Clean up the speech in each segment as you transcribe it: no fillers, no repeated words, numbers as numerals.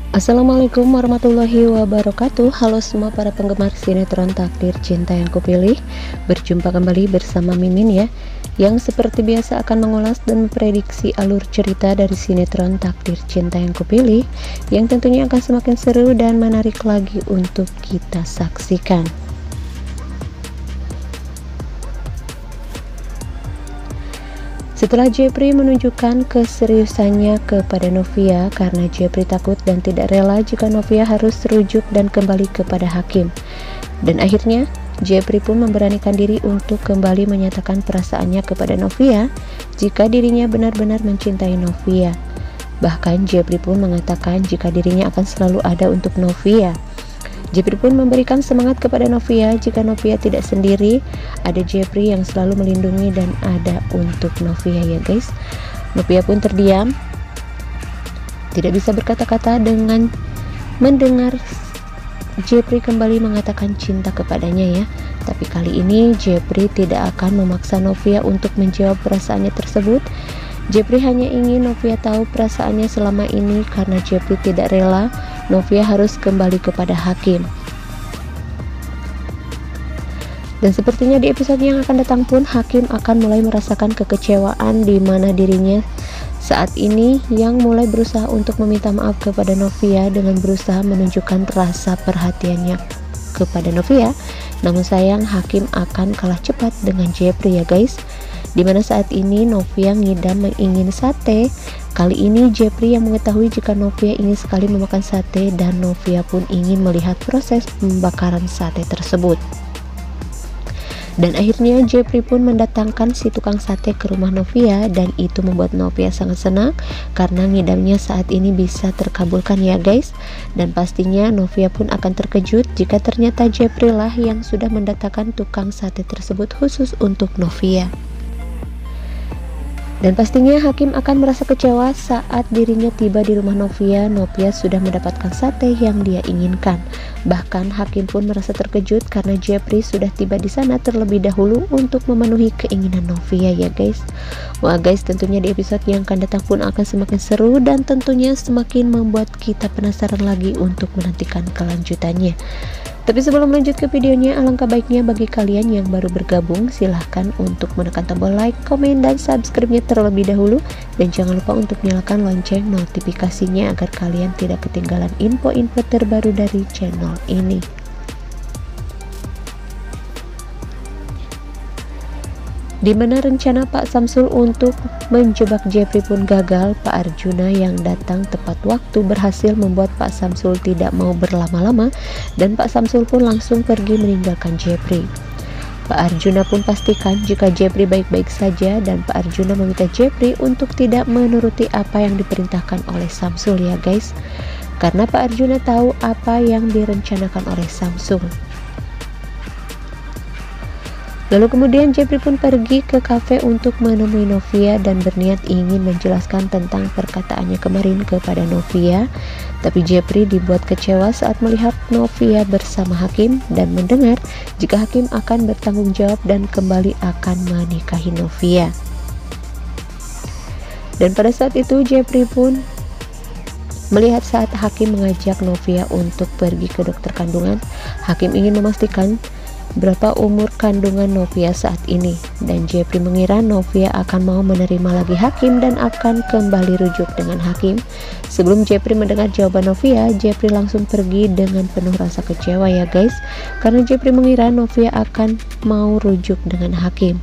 Assalamualaikum warahmatullahi wabarakatuh. Halo semua para penggemar sinetron Takdir Cinta yang Kupilih. Berjumpa kembali bersama Mimin ya, yang seperti biasa akan mengulas dan memprediksi alur cerita dari sinetron Takdir Cinta yang Kupilih, yang tentunya akan semakin seru dan menarik lagi untuk kita saksikan. Setelah Jepri menunjukkan keseriusannya kepada Novia karena Jepri takut dan tidak rela jika Novia harus rujuk dan kembali kepada Hakim. Dan akhirnya Jepri pun memberanikan diri untuk kembali menyatakan perasaannya kepada Novia jika dirinya benar-benar mencintai Novia. Bahkan Jepri pun mengatakan jika dirinya akan selalu ada untuk Novia. Jepri pun memberikan semangat kepada Novia jika Novia tidak sendiri, ada Jepri yang selalu melindungi dan ada untuk Novia ya guys. Novia pun terdiam, tidak bisa berkata-kata dengan mendengar Jepri kembali mengatakan cinta kepadanya ya. Tapi kali ini Jepri tidak akan memaksa Novia untuk menjawab perasaannya tersebut. Jepri hanya ingin Novia tahu perasaannya selama ini karena Jepri tidak rela Novia harus kembali kepada Hakim. Dan sepertinya di episode yang akan datang pun Hakim akan mulai merasakan kekecewaan di mana dirinya saat ini yang mulai berusaha untuk meminta maaf kepada Novia dengan berusaha menunjukkan rasa perhatiannya kepada Novia. Namun sayang Hakim akan kalah cepat dengan Jepri ya guys. Dimana saat ini Novia ngidam ingin sate. Kali ini Jepri yang mengetahui jika Novia ingin sekali memakan sate dan Novia pun ingin melihat proses pembakaran sate tersebut. Dan akhirnya Jepri pun mendatangkan si tukang sate ke rumah Novia dan itu membuat Novia sangat senang karena ngidamnya saat ini bisa terkabulkan ya guys. Dan pastinya Novia pun akan terkejut jika ternyata Jepri lah yang sudah mendatangkan tukang sate tersebut khusus untuk Novia. Dan pastinya Hakim akan merasa kecewa saat dirinya tiba di rumah Novia. Novia sudah mendapatkan sate yang dia inginkan. Bahkan Hakim pun merasa terkejut karena Jepri sudah tiba di sana terlebih dahulu untuk memenuhi keinginan Novia ya guys. Wah guys, tentunya di episode yang akan datang pun akan semakin seru dan tentunya semakin membuat kita penasaran lagi untuk menantikan kelanjutannya. Tapi sebelum lanjut ke videonya, alangkah baiknya bagi kalian yang baru bergabung, silahkan untuk menekan tombol like, komen, dan subscribe-nya terlebih dahulu. Dan jangan lupa untuk nyalakan lonceng notifikasinya agar kalian tidak ketinggalan info-info terbaru dari channel ini. Di mana rencana Pak Samsul untuk menjebak Jepri pun gagal, Pak Arjuna yang datang tepat waktu berhasil membuat Pak Samsul tidak mau berlama-lama dan Pak Samsul pun langsung pergi meninggalkan Jepri. Pak Arjuna pun pastikan jika Jepri baik-baik saja dan Pak Arjuna meminta Jepri untuk tidak menuruti apa yang diperintahkan oleh Samsul ya guys. Karena Pak Arjuna tahu apa yang direncanakan oleh Samsul. Lalu kemudian Jepri pun pergi ke kafe untuk menemui Novia dan berniat ingin menjelaskan tentang perkataannya kemarin kepada Novia. Tapi Jepri dibuat kecewa saat melihat Novia bersama Hakim dan mendengar jika Hakim akan bertanggung jawab dan kembali akan menikahi Novia. Dan pada saat itu Jepri pun melihat saat Hakim mengajak Novia untuk pergi ke dokter kandungan. Hakim ingin memastikan berapa umur kandungan Novia saat ini dan Jepri mengira Novia akan mau menerima lagi Hakim dan akan kembali rujuk dengan Hakim. Sebelum Jepri mendengar jawaban Novia, Jepri langsung pergi dengan penuh rasa kecewa ya guys, karena Jepri mengira Novia akan mau rujuk dengan Hakim.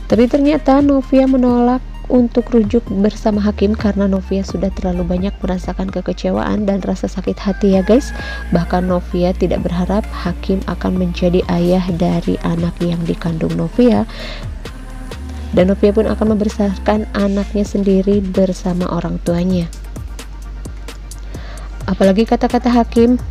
Tapi ternyata Novia menolak untuk rujuk bersama Hakim karena Novia sudah terlalu banyak merasakan kekecewaan dan rasa sakit hati ya guys. Bahkan Novia tidak berharap Hakim akan menjadi ayah dari anak yang dikandung Novia. Dan Novia pun akan membesarkan anaknya sendiri bersama orang tuanya. Apalagi kata-kata Hakim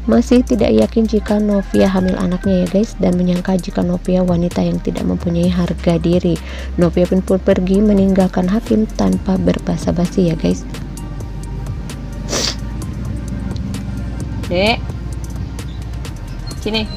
masih tidak yakin jika Novia hamil anaknya ya guys, dan menyangka jika Novia wanita yang tidak mempunyai harga diri. Novia pun pergi meninggalkan Hakim tanpa berbasa-basi ya guys. Dek, sini.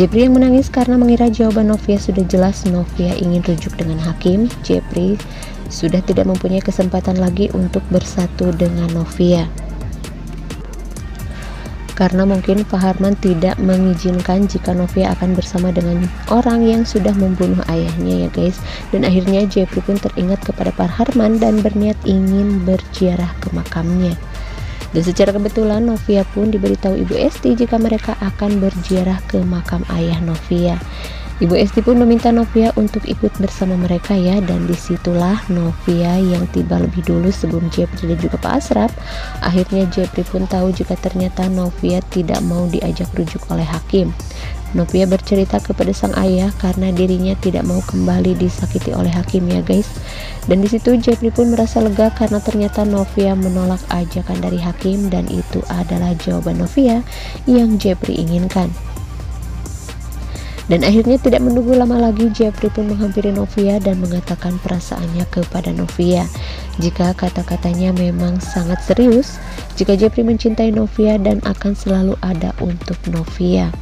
Jepri yang menangis karena mengira jawaban Novia sudah jelas. Novia ingin rujuk dengan Hakim. Jepri sudah tidak mempunyai kesempatan lagi untuk bersatu dengan Novia, karena mungkin Pak Harman tidak mengizinkan jika Novia akan bersama dengan orang yang sudah membunuh ayahnya ya guys. Dan akhirnya Jepri pun teringat kepada Pak Harman dan berniat ingin berziarah ke makamnya. Dan secara kebetulan Novia pun diberitahu Ibu Esti jika mereka akan berziarah ke makam ayah Novia. Ibu Esti pun meminta Novia untuk ikut bersama mereka ya, dan disitulah Novia yang tiba lebih dulu sebelum Jepri dan juga Pak Asraf. Akhirnya Jepri pun tahu jika ternyata Novia tidak mau diajak rujuk oleh Hakim. Novia bercerita kepada sang ayah karena dirinya tidak mau kembali disakiti oleh Hakim ya guys. Dan disitu Jepri pun merasa lega karena ternyata Novia menolak ajakan dari Hakim, dan itu adalah jawaban Novia yang Jepri inginkan. Dan akhirnya tidak menunggu lama lagi, Jepri pun menghampiri Novia dan mengatakan perasaannya kepada Novia. Jika kata-katanya memang sangat serius, jika Jepri mencintai Novia dan akan selalu ada untuk Novia.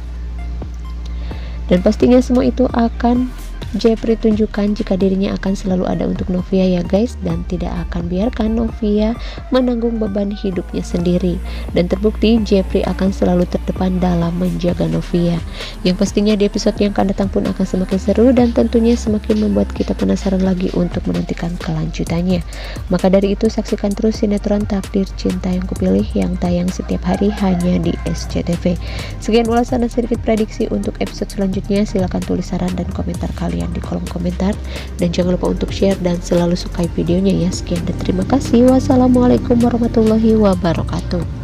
Dan pastinya semua itu akan Jepri tunjukkan jika dirinya akan selalu ada untuk Novia ya guys, dan tidak akan biarkan Novia menanggung beban hidupnya sendiri. Dan terbukti Jepri akan selalu terdepan dalam menjaga Novia. Yang pastinya di episode yang akan datang pun akan semakin seru dan tentunya semakin membuat kita penasaran lagi untuk menantikan kelanjutannya. Maka dari itu saksikan terus sinetron Takdir Cinta Yang Kupilih yang tayang setiap hari hanya di SCTV. Sekian ulasan dan sedikit prediksi untuk episode selanjutnya. Silahkan tulis saran dan komentar kalian di kolom komentar, dan jangan lupa untuk share dan selalu sukai videonya ya. Sekian dan terima kasih. Wassalamualaikum warahmatullahi wabarakatuh.